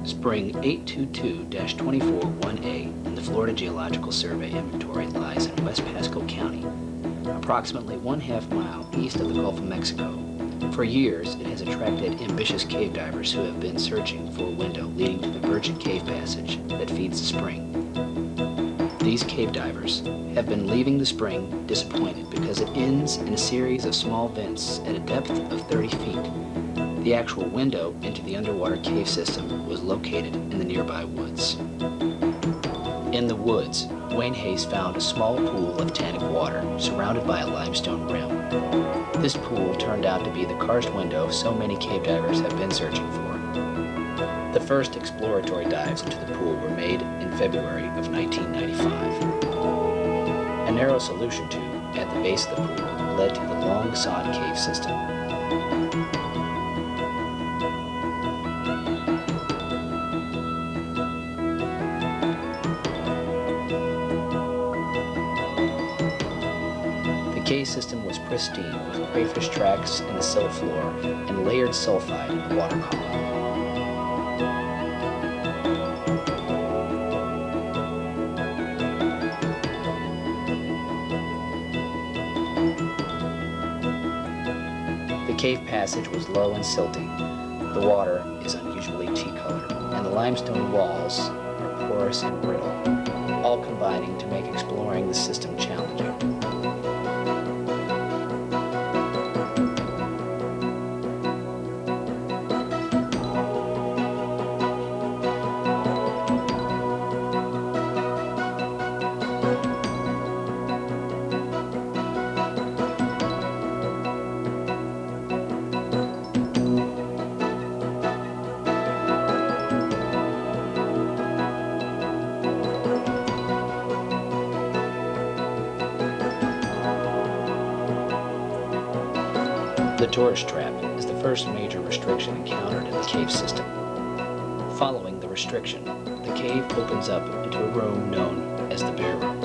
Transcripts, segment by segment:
Spring 822-241A in the Florida Geological Survey inventory lies in West Pasco County, approximately 1/2 mile east of the Gulf of Mexico. For years, it has attracted ambitious cave divers who have been searching for a window leading to the virgin cave passage that feeds the spring. These cave divers have been leaving the spring disappointed because it ends in a series of small vents at a depth of 30 feet. The actual window into the underwater cave system was located in the nearby woods. In the woods, Wayne Hayes found a small pool of tannic water surrounded by a limestone rim. This pool turned out to be the karst window so many cave divers have been searching for. The first exploratory dives into the pool were made in February of 1995. A narrow solution tube at the base of the pool led to the long-sought cave system. The cave system was pristine with crayfish tracks in the sill floor and layered sulfide in the water column. The cave passage was low and silty. The water is unusually tea-colored, and the limestone walls are porous and brittle, all combining to make exploring the system challenging. The tourist trap is the first major restriction encountered in the cave system. Following the restriction, the cave opens up into a room known as the Bear Room.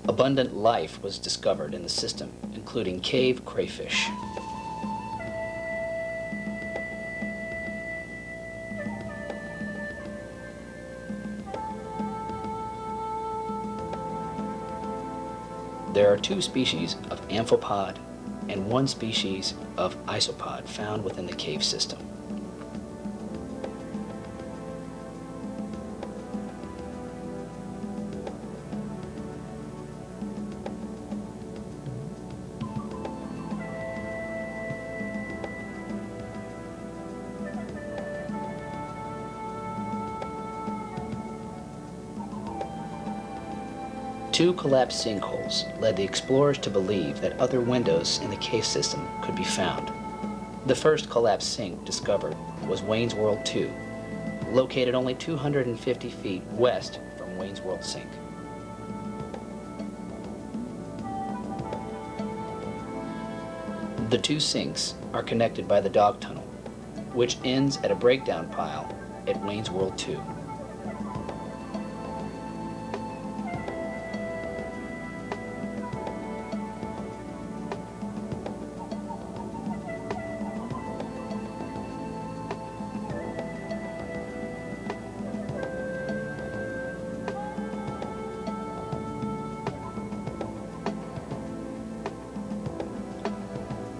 Abundant life was discovered in the system, including cave crayfish. There are 2 species of amphipod and 1 species of isopod found within the cave system. Two collapsed sinkholes led the explorers to believe that other windows in the cave system could be found. The first collapsed sink discovered was Wayne's World 2, located only 250 feet west from Wayne's World Sink. The two sinks are connected by the dog tunnel, which ends at a breakdown pile at Wayne's World 2.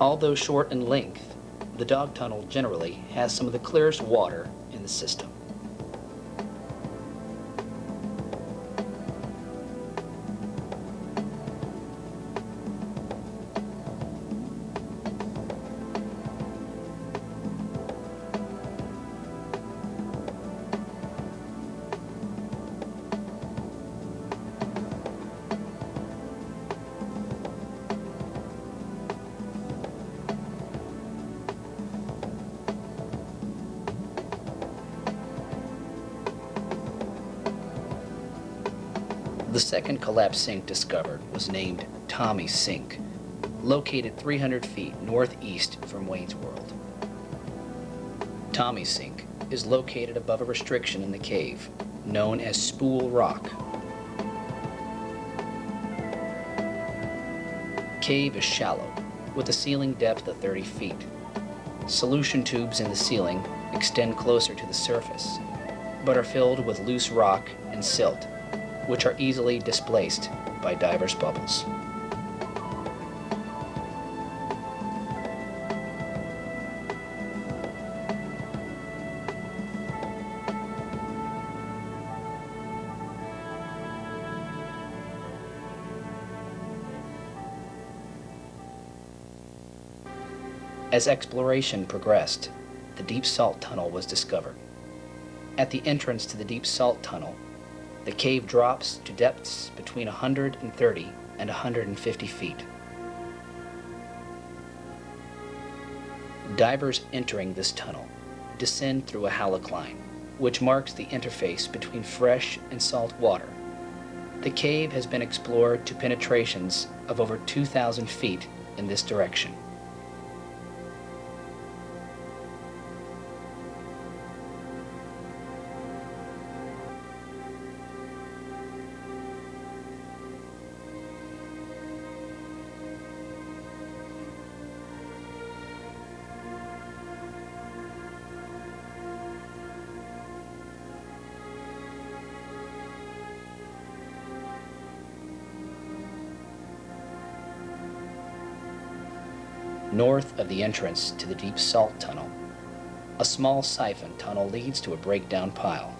Although short in length, the dog tunnel generally has some of the clearest water in the system. The second collapsed sink discovered was named Tommy's Sink, located 300 feet northeast from Wayne's World. Tommy's Sink is located above a restriction in the cave, known as Spool Rock. Cave is shallow, with a ceiling depth of 30 feet. Solution tubes in the ceiling extend closer to the surface, but are filled with loose rock and silt, which are easily displaced by divers' bubbles. As exploration progressed, the deep salt tunnel was discovered. At the entrance to the deep salt tunnel, the cave drops to depths between 130 and 150 feet. Divers entering this tunnel descend through a halocline, which marks the interface between fresh and salt water. The cave has been explored to penetrations of over 2,000 feet in this direction. North of the entrance to the deep salt tunnel, a small siphon tunnel leads to a breakdown pile.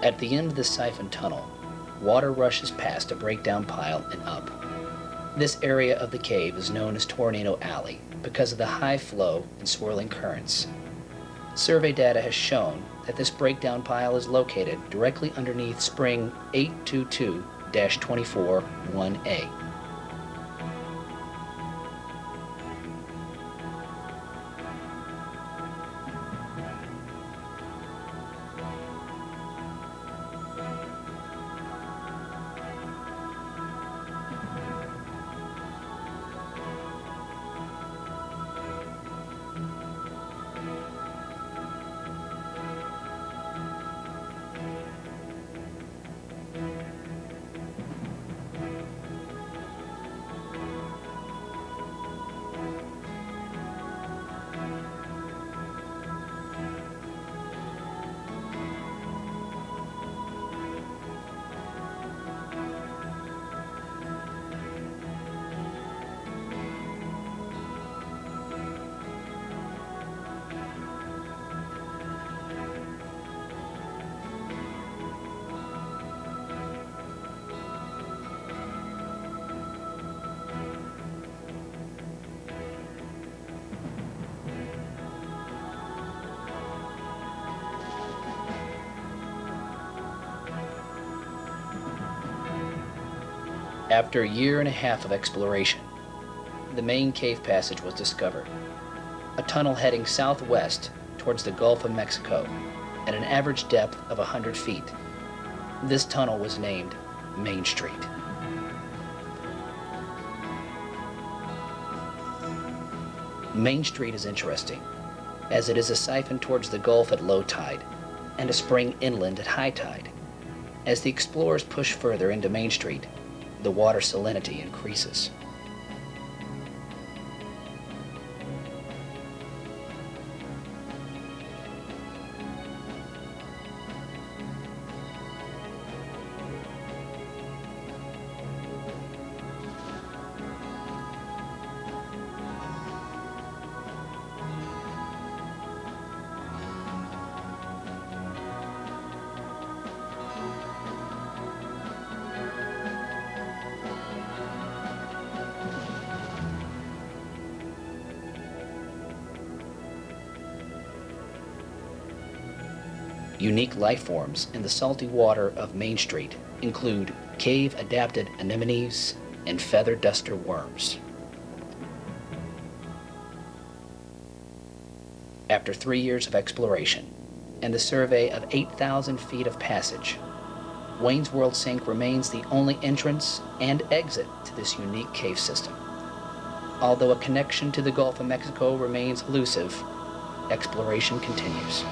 At the end of the siphon tunnel, water rushes past a breakdown pile and up. This area of the cave is known as Tornado Alley because of the high flow and swirling currents. Survey data has shown that this breakdown pile is located directly underneath spring 822-24-1A. After a year and a half of exploration, the main cave passage was discovered, a tunnel heading southwest towards the Gulf of Mexico at an average depth of 100 feet. This tunnel was named Main Street. Main Street is interesting, as it is a siphon towards the Gulf at low tide and a spring inland at high tide. As the explorers push further into Main Street, the water salinity increases. Unique life forms in the salty water of Main Street include cave-adapted anemones and feather duster worms. After 3 years of exploration and the survey of 8,000 feet of passage, Wayne's World Sink remains the only entrance and exit to this unique cave system. Although a connection to the Gulf of Mexico remains elusive, exploration continues.